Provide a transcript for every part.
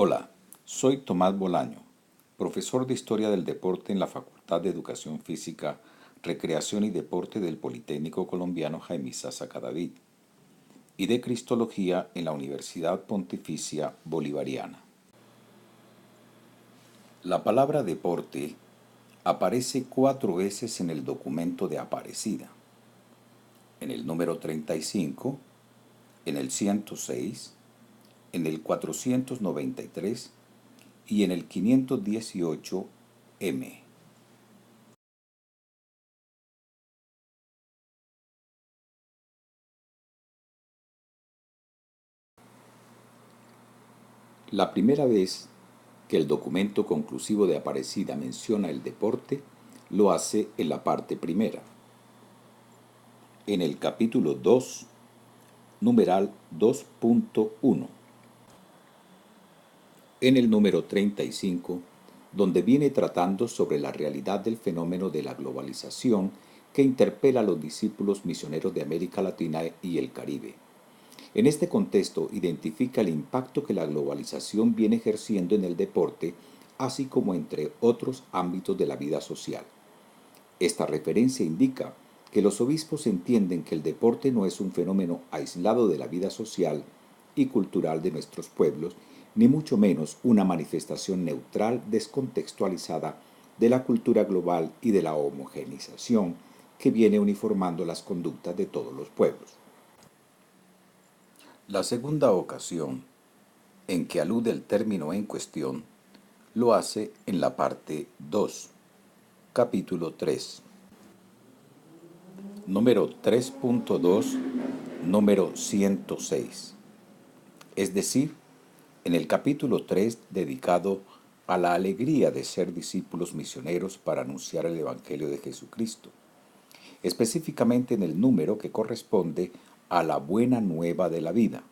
Hola, soy Tomás Bolaño, profesor de Historia del Deporte en la Facultad de Educación Física, Recreación y Deporte del Politécnico Colombiano Jaime Sasa Cadavid y de Cristología en la Universidad Pontificia Bolivariana. La palabra deporte aparece 4 veces en el documento de Aparecida, en el número 35, en el 106, en el 493 y en el 518 M. La primera vez que el documento conclusivo de Aparecida menciona el deporte, lo hace en la parte primera. En el capítulo 2, numeral 2.1. En el número 35, donde viene tratando sobre la realidad del fenómeno de la globalización que interpela a los discípulos misioneros de América Latina y el Caribe. En este contexto identifica el impacto que la globalización viene ejerciendo en el deporte, así como entre otros ámbitos de la vida social. Esta referencia indica que los obispos entienden que el deporte no es un fenómeno aislado de la vida social y cultural de nuestros pueblos, ni mucho menos una manifestación neutral descontextualizada de la cultura global y de la homogeneización que viene uniformando las conductas de todos los pueblos. La segunda ocasión en que alude el término en cuestión lo hace en la parte 2, capítulo 3, número 3.2, número 106, es decir, en el capítulo 3 dedicado a la alegría de ser discípulos misioneros para anunciar el Evangelio de Jesucristo, específicamente en el número que corresponde a la buena nueva de la vida,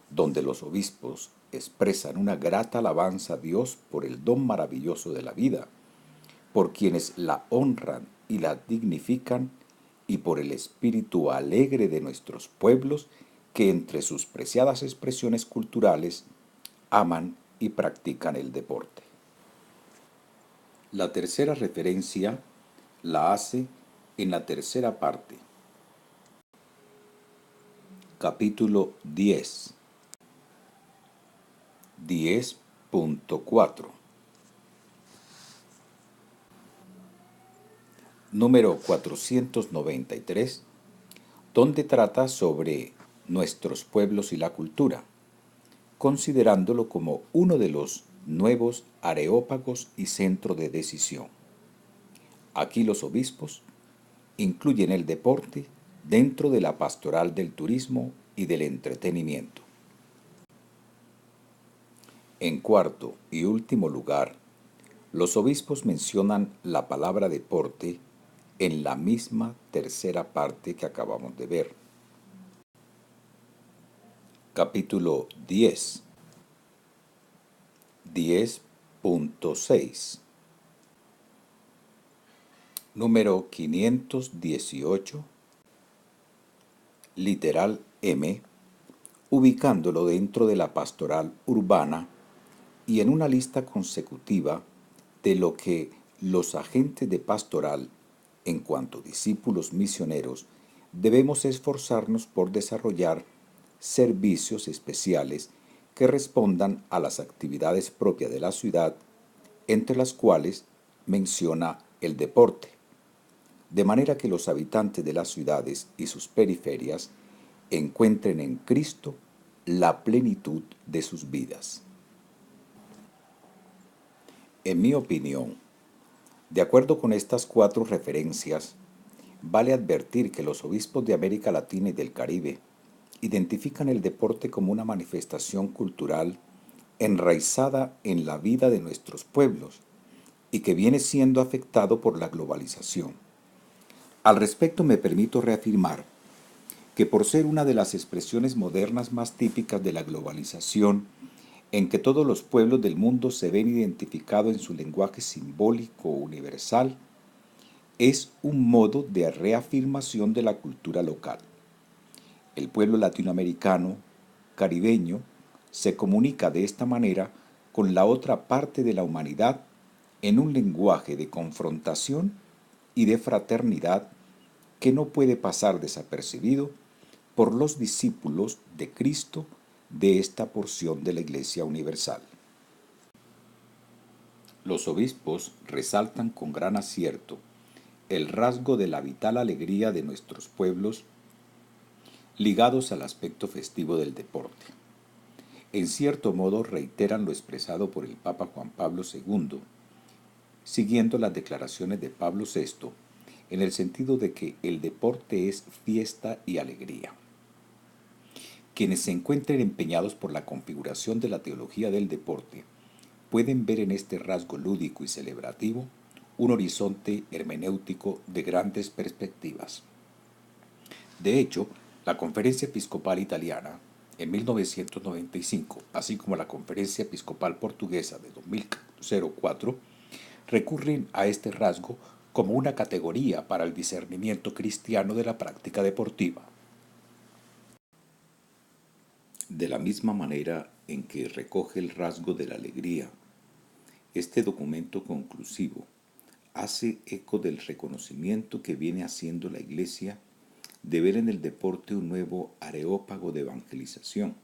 donde los obispos expresan una grata alabanza a Dios por el don maravilloso de la vida, por quienes la honran y la dignifican, y por el espíritu alegre de nuestros pueblos que entre sus preciadas expresiones culturales aman y practican el deporte. La tercera referencia la hace en la tercera parte, capítulo 10, 10.4, número 493, donde trata sobre nuestros pueblos y la cultura, considerándolo como uno de los nuevos areópagos y centro de decisión. Aquí los obispos incluyen el deporte dentro de la pastoral del turismo y del entretenimiento. En cuarto y último lugar, los obispos mencionan la palabra deporte en la misma tercera parte que acabamos de ver. Capítulo 10, 10.6, número 518, literal M, ubicándolo dentro de la pastoral urbana y en una lista consecutiva de lo que los agentes de pastoral, en cuanto discípulos misioneros, debemos esforzarnos por desarrollar servicios especiales que respondan a las actividades propias de la ciudad, entre las cuales menciona el deporte, de manera que los habitantes de las ciudades y sus periferias encuentren en Cristo la plenitud de sus vidas. En mi opinión, de acuerdo con estas 4 referencias, vale advertir que los obispos de América Latina y del Caribe identifican el deporte como una manifestación cultural enraizada en la vida de nuestros pueblos y que viene siendo afectado por la globalización. Al respecto me permito reafirmar que por ser una de las expresiones modernas más típicas de la globalización, en que todos los pueblos del mundo se ven identificados en su lenguaje simbólico universal, es un modo de reafirmación de la cultura local. El pueblo latinoamericano, caribeño, se comunica de esta manera con la otra parte de la humanidad en un lenguaje de confrontación y de fraternidad que no puede pasar desapercibido por los discípulos de Cristo de esta porción de la Iglesia Universal. Los obispos resaltan con gran acierto el rasgo de la vital alegría de nuestros pueblos ligados al aspecto festivo del deporte. En cierto modo reiteran lo expresado por el Papa Juan Pablo II, siguiendo las declaraciones de Pablo VI, en el sentido de que el deporte es fiesta y alegría. Quienes se encuentren empeñados por la configuración de la teología del deporte pueden ver en este rasgo lúdico y celebrativo un horizonte hermenéutico de grandes perspectivas. De hecho, la Conferencia Episcopal Italiana, en 1995, así como la Conferencia Episcopal Portuguesa de 2004, recurren a este rasgo como una categoría para el discernimiento cristiano de la práctica deportiva. De la misma manera en que recoge el rasgo de la alegría, este documento conclusivo hace eco del reconocimiento que viene haciendo la Iglesia de ver en el deporte un nuevo areópago de evangelización,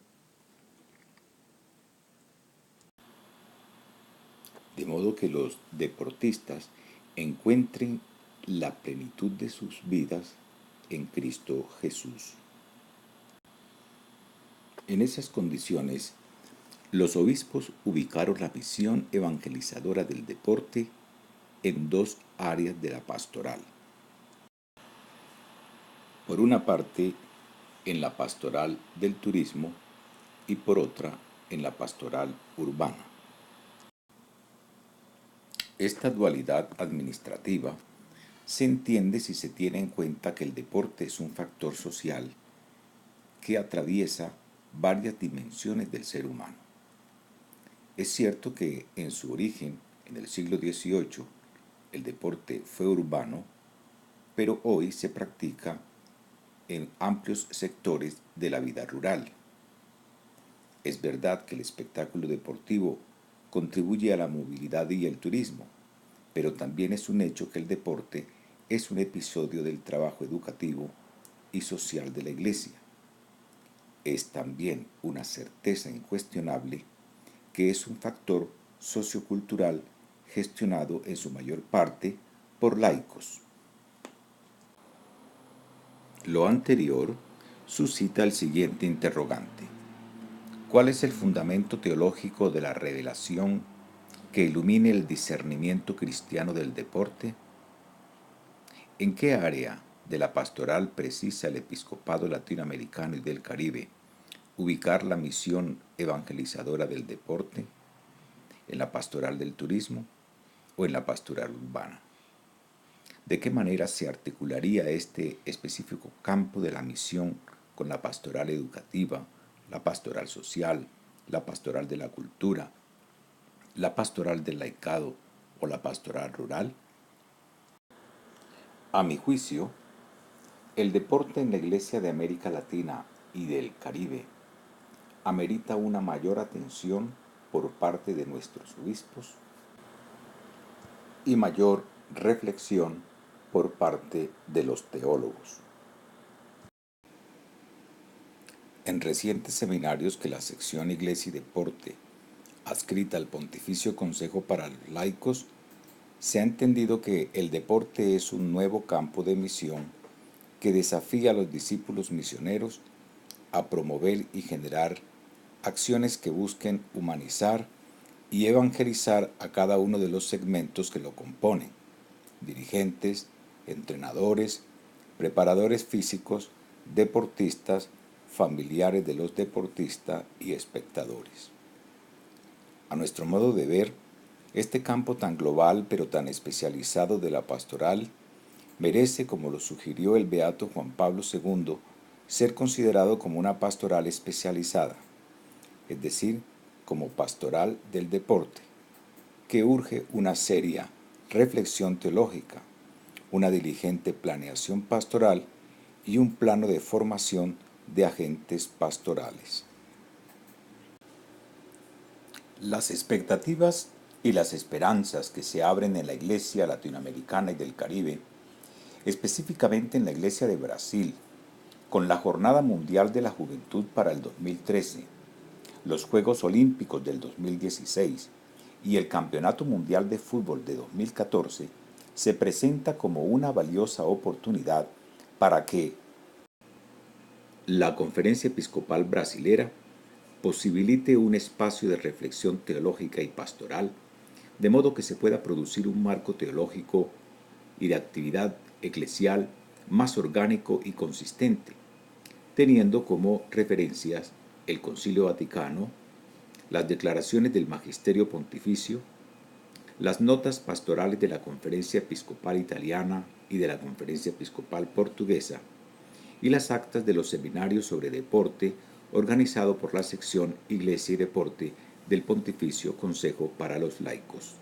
de modo que los deportistas encuentren la plenitud de sus vidas en Cristo Jesús. En esas condiciones, los obispos ubicaron la visión evangelizadora del deporte en dos áreas de la pastoral. Por una parte, en la pastoral del turismo y por otra, en la pastoral urbana. Esta dualidad administrativa se entiende si se tiene en cuenta que el deporte es un factor social que atraviesa varias dimensiones del ser humano. Es cierto que en su origen, en el siglo XVIII, el deporte fue urbano, pero hoy se practica en amplios sectores de la vida rural. Es verdad que el espectáculo deportivo contribuye a la movilidad y el turismo, pero también es un hecho que el deporte es un episodio del trabajo educativo y social de la Iglesia. Es también una certeza incuestionable que es un factor sociocultural gestionado en su mayor parte por laicos. Lo anterior suscita el siguiente interrogante: ¿cuál es el fundamento teológico de la revelación que ilumine el discernimiento cristiano del deporte? ¿En qué área de la pastoral precisa el episcopado latinoamericano y del Caribe ubicar la misión evangelizadora del deporte? ¿En la pastoral del turismo o en la pastoral urbana? ¿De qué manera se articularía este específico campo de la misión con la pastoral educativa, la pastoral social, la pastoral de la cultura, la pastoral del laicado o la pastoral rural? A mi juicio, el deporte en la Iglesia de América Latina y del Caribe amerita una mayor atención por parte de nuestros obispos y mayor reflexión por parte de los teólogos. En recientes seminarios que la sección Iglesia y Deporte, adscrita al Pontificio Consejo para los Laicos, se ha entendido que el deporte es un nuevo campo de misión que desafía a los discípulos misioneros a promover y generar acciones que busquen humanizar y evangelizar a cada uno de los segmentos que lo componen: dirigentes, entrenadores, preparadores físicos, deportistas, familiares de los deportistas y espectadores. A nuestro modo de ver, este campo tan global pero tan especializado de la pastoral merece, como lo sugirió el beato Juan Pablo II, ser considerado como una pastoral especializada, es decir, como pastoral del deporte, que urge una seria reflexión teológica, una diligente planeación pastoral y un plano de formación de agentes pastorales. Las expectativas y las esperanzas que se abren en la Iglesia latinoamericana y del Caribe, específicamente en la Iglesia de Brasil, con la Jornada Mundial de la Juventud para el 2013, los Juegos Olímpicos del 2016 y el Campeonato Mundial de Fútbol de 2014, se presenta como una valiosa oportunidad para que la Conferencia Episcopal Brasilera posibilite un espacio de reflexión teológica y pastoral, de modo que se pueda producir un marco teológico y de actividad eclesial más orgánico y consistente, teniendo como referencias el Concilio Vaticano, las declaraciones del Magisterio Pontificio, las notas pastorales de la Conferencia Episcopal Italiana y de la Conferencia Episcopal Portuguesa, y las actas de los seminarios sobre deporte organizado por la sección Iglesia y Deporte del Pontificio Consejo para los Laicos.